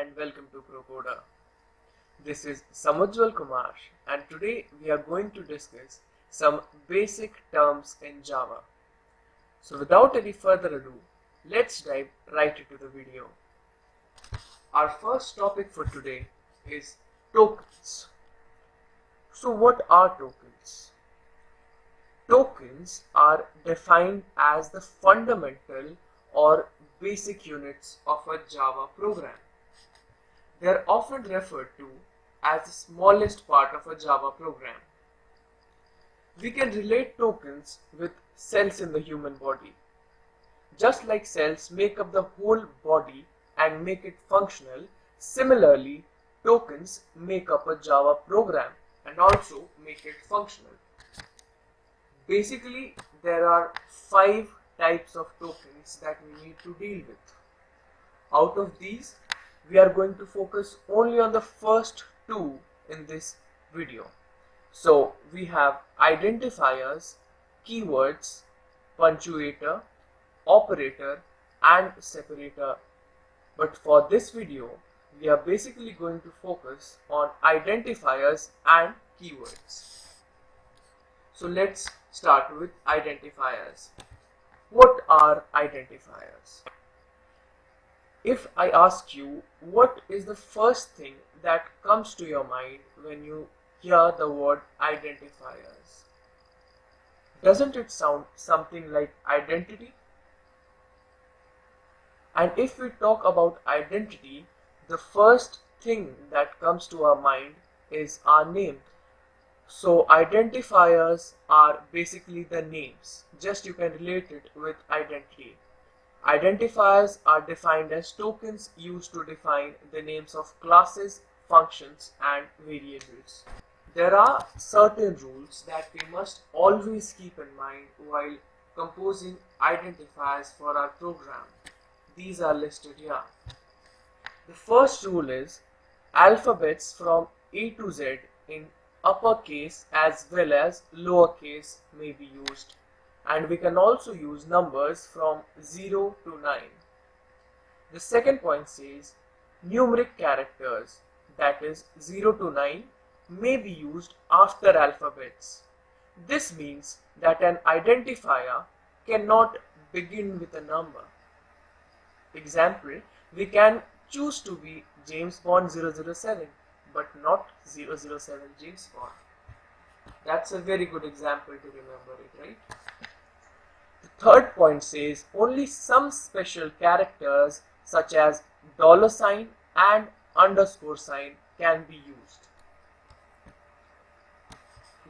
and welcome to ProCoder. This is Samujwal Kumar and today we are going to discuss some basic terms in Java. So without any further ado, let's dive right into the video. Our first topic for today is tokens. So what are tokens? Tokens are defined as the fundamental or basic units of a Java program. They are often referred to as the smallest part of a Java program. We can relate tokens with cells in the human body. Just like cells make up the whole body and make it functional, similarly, tokens make up a Java program and also make it functional. Basically, there are 5 types of tokens that we need to deal with. Out of these, we are going to focus only on the first 2 in this video. So we have identifiers, keywords, punctuator, operator and separator. But for this video, we are basically going to focus on identifiers and keywords. So let's start with identifiers. What are identifiers? If I ask you, what is the first thing that comes to your mind when you hear the word identifiers? Doesn't it sound something like identity? And if we talk about identity, the first thing that comes to our mind is our name. So identifiers are basically the names. Just you can relate it with identity. Identifiers are defined as tokens used to define the names of classes, functions and variables. There are certain rules that we must always keep in mind while composing identifiers for our program. These are listed here. The first rule is alphabets from A to Z in uppercase as well as lowercase may be used, and we can also use numbers from 0 to 9. The second point says numeric characters, that is 0 to 9, may be used after alphabets. This means that an identifier cannot begin with a number. Example, we can choose to be James Bond 007 but not 007 James Bond. That's a very good example to remember it, right? The third point says only some special characters such as $sign and underscore sign can be used.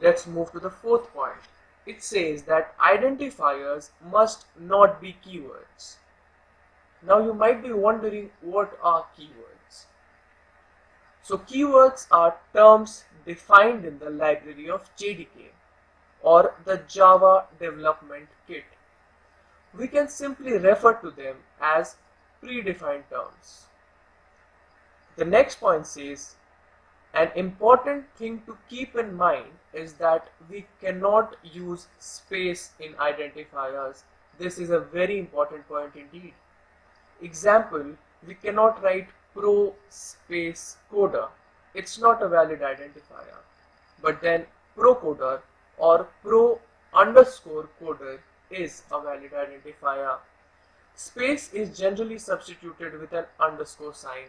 Let's move to the fourth point. It says that identifiers must not be keywords. Now you might be wondering, what are keywords? So keywords are terms defined in the library of JDK or the Java Development Kit. We can simply refer to them as predefined terms. The next point says an important thing to keep in mind is that we cannot use space in identifiers. This is a very important point indeed. Example, we cannot write pro space coder. It's not a valid identifier. But then procoder or pro underscore coder is a valid identifier. Space is generally substituted with an underscore sign.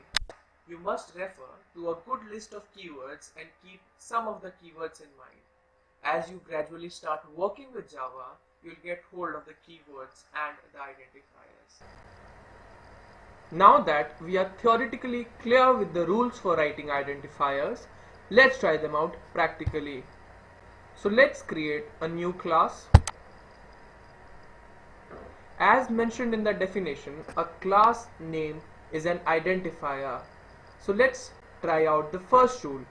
You must refer to a good list of keywords and keep some of the keywords in mind. As you gradually start working with Java, you'll get hold of the keywords and the identifiers. Now that we are theoretically clear with the rules for writing identifiers, let's try them out practically. So let's create a new class. As mentioned in the definition, a class name is an identifier. So let's try out the first rule.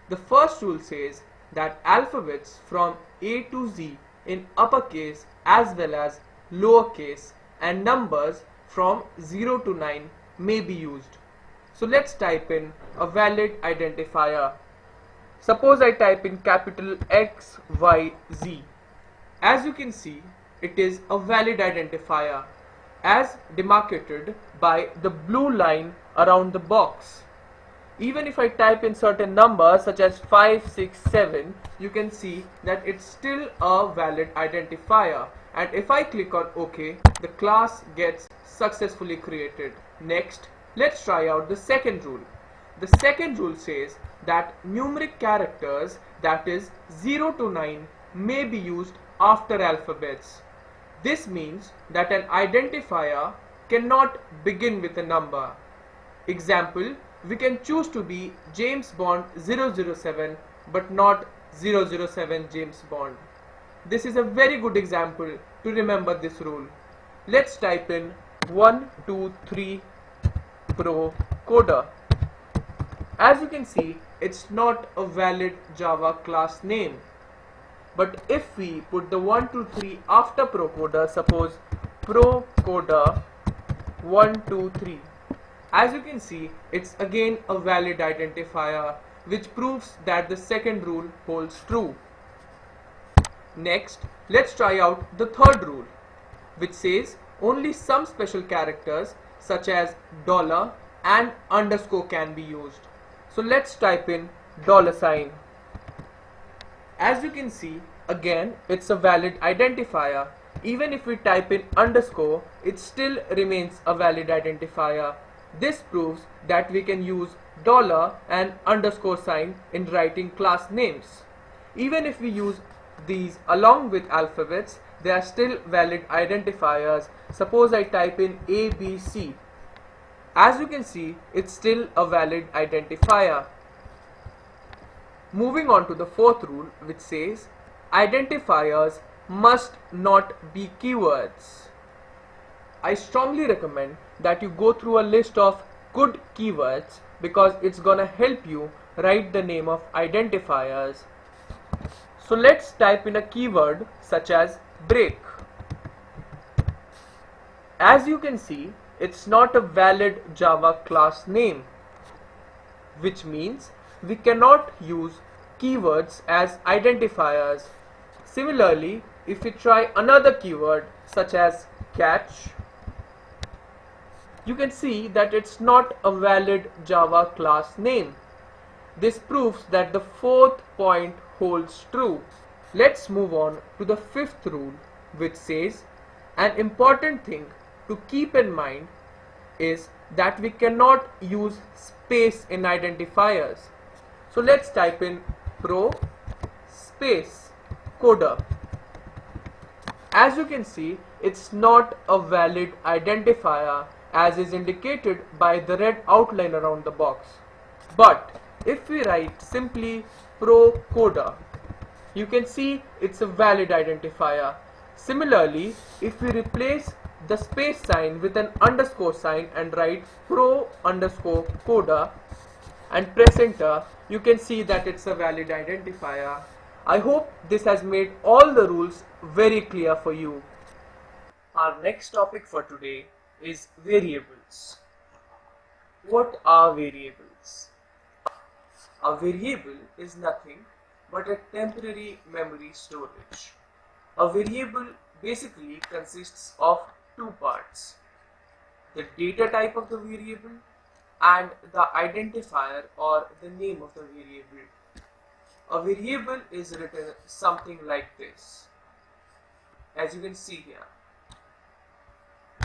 The first rule says that alphabets from A to Z in uppercase as well as lowercase and numbers from 0 to 9 may be used. So let's type in a valid identifier. Suppose I type in capital X, Y, Z. As you can see, it is a valid identifier as demarcated by the blue line around the box. Even if I type in certain numbers such as 5, 6, 7, you can see that it's still a valid identifier. And if I click on OK, the class gets successfully created. Next, let's try out the second rule. The second rule says that numeric characters, that is 0 to 9, may be used after alphabets. This means that an identifier cannot begin with a number. Example, we can choose to be James Bond 007 but not 007 James Bond. This is a very good example to remember this rule. Let's type in 123 Pro Coder. As you can see, it's not a valid Java class name. But if we put the 123 after Procoder, suppose Procoder 123, as you can see, it's again a valid identifier, which proves that the second rule holds true. Next, let's try out the third rule, which says only some special characters such as dollar and underscore can be used. So let's type in $sign. As you can see, again it's a valid identifier. Even if we type in underscore, it still remains a valid identifier. This proves that we can use dollar and underscore sign in writing class names. Even if we use these along with alphabets, they are still valid identifiers. Suppose I type in ABC. As you can see, it's still a valid identifier. Moving on to the fourth rule, which says identifiers must not be keywords. I strongly recommend that you go through a list of good keywords because it's gonna help you write the name of identifiers. So let's type in a keyword such as break. As you can see, it's not a valid Java class name, which means we cannot use keywords as identifiers. Similarly, if we try another keyword such as catch, you can see that it's not a valid Java class name. This proves that the fourth point holds true. Let's move on to the fifth rule, which says an important thing to keep in mind is that we cannot use space in identifiers. So let's type in pro space coder. As you can see, it's not a valid identifier as is indicated by the red outline around the box. But if we write simply pro coder, you can see it's a valid identifier. Similarly, if we replace the space sign with an underscore sign and write pro underscore coder and press enter, you can see that it's a valid identifier. I hope this has made all the rules very clear for you. Our next topic for today is variables. What are variables? A variable is nothing but a temporary memory storage. A variable basically consists of two parts: the data type of the variable and the identifier or the name of the variable. A variable is written something like this, as you can see here.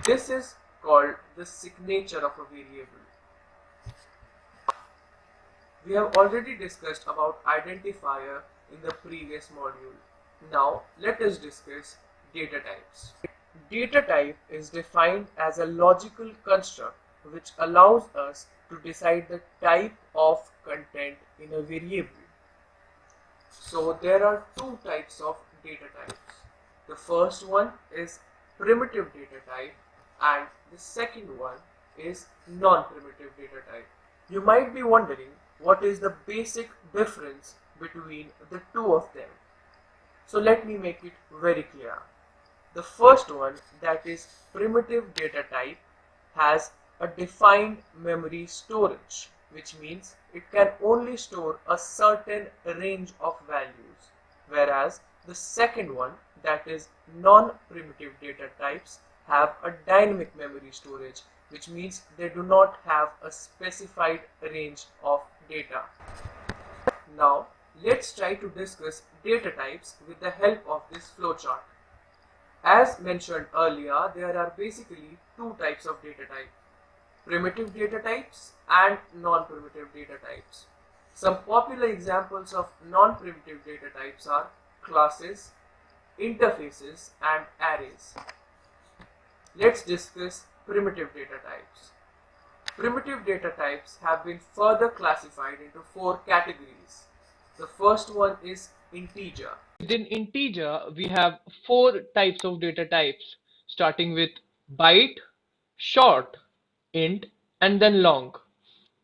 This is called the signature of a variable. We have already discussed about identifier in the previous module. Now let us discuss data types. Data type is defined as a logical construct which allows us to decide the type of content in a variable. So there are two types of data types. The first one is primitive data type and the second one is non-primitive data type. You might be wondering what is the basic difference between the two of them. So let me make it very clear. The first one, that is primitive data type, has a defined memory storage, which means it can only store a certain range of values, whereas the second one, that is non-primitive data types, have a dynamic memory storage, which means they do not have a specified range of data. Now, let's try to discuss data types with the help of this flowchart. As mentioned earlier, there are basically two types of data type: primitive data types and non-primitive data types. Some popular examples of non-primitive data types are classes, interfaces, and arrays. Let's discuss primitive data types. Primitive data types have been further classified into four categories. The first one is integer. Within integer, we have four types of data types, starting with byte, short, int, and then long.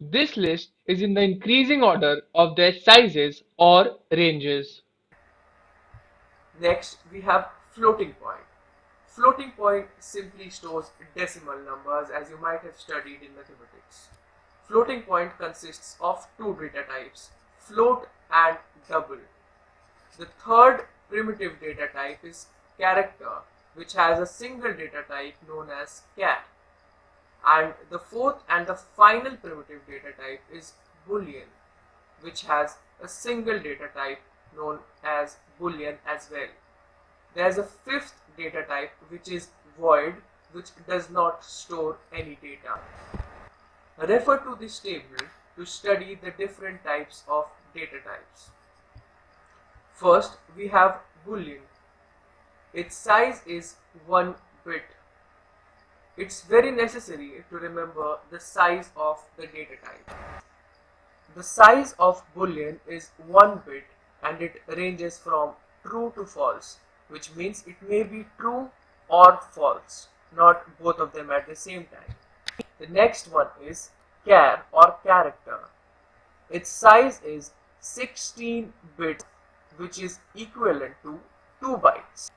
This list is in the increasing order of their sizes or ranges. Next, we have floating point. Floating point simply stores decimal numbers, as you might have studied in mathematics. Floating point consists of two data types, float and double. The third primitive data type is character, which has a single data type known as char. And the fourth and the final primitive data type is boolean, which has a single data type known as boolean as well. There is a fifth data type which is void, which does not store any data. Refer to this table to study the different types of data types. First, we have boolean. Its size is 1 bit. It's very necessary to remember the size of the data type. The size of boolean is 1 bit and it ranges from true to false, which means it may be true or false, not both of them at the same time. The next one is char or character. Its size is 16 bits, which is equivalent to 2 bytes.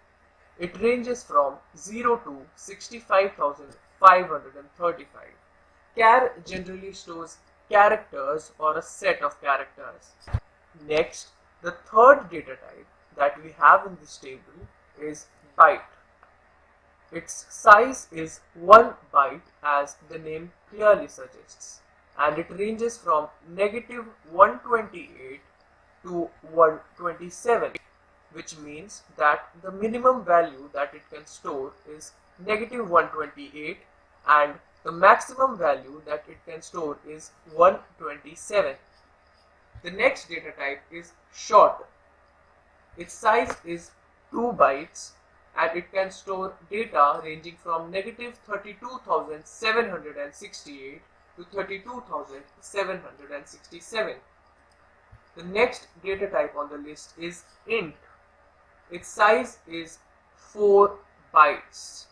It ranges from 0 to 65,535. Char generally stores characters or a set of characters. Next, the third data type that we have in this table is byte. Its size is 1 byte, as the name clearly suggests, and it ranges from negative 128 to 127, which means that the minimum value that it can store is negative 128 and the maximum value that it can store is 127. The next data type is short. Its size is 2 bytes and it can store data ranging from negative 32,768 to 32,767. The next data type on the list is int. Its size is 4 bytes.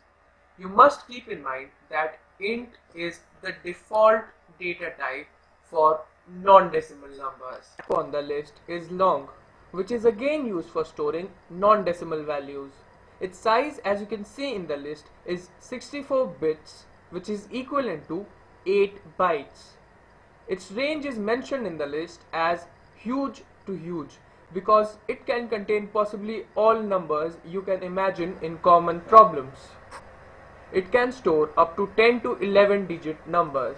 You must keep in mind that int is the default data type for non-decimal numbers. On the list is long, which is again used for storing non-decimal values. Its size, as you can see in the list, is 64 bits, which is equivalent to 8 bytes. Its range is mentioned in the list as huge to huge because it can contain possibly all numbers you can imagine in common problems. It can store up to 10 to 11 digit numbers.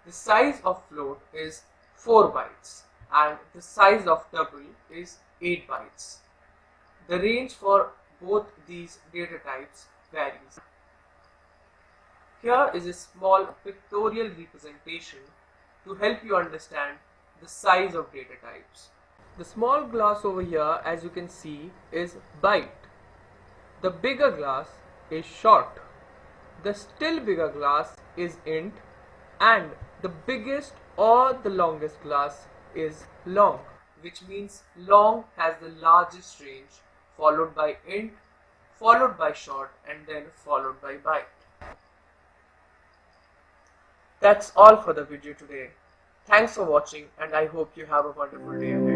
The size of float is 4 bytes and the size of double is 8 bytes. The range for both these data types varies. Here is a small pictorial representation to help you understand the size of data types. The small glass over here, as you can see, is byte. The bigger glass is short. The still bigger glass is int, and the biggest or the longest glass is long, which means long has the largest range, followed by int, followed by short, and then followed by byte. That's all for the video today. Thanks for watching and I hope you have a wonderful day ahead.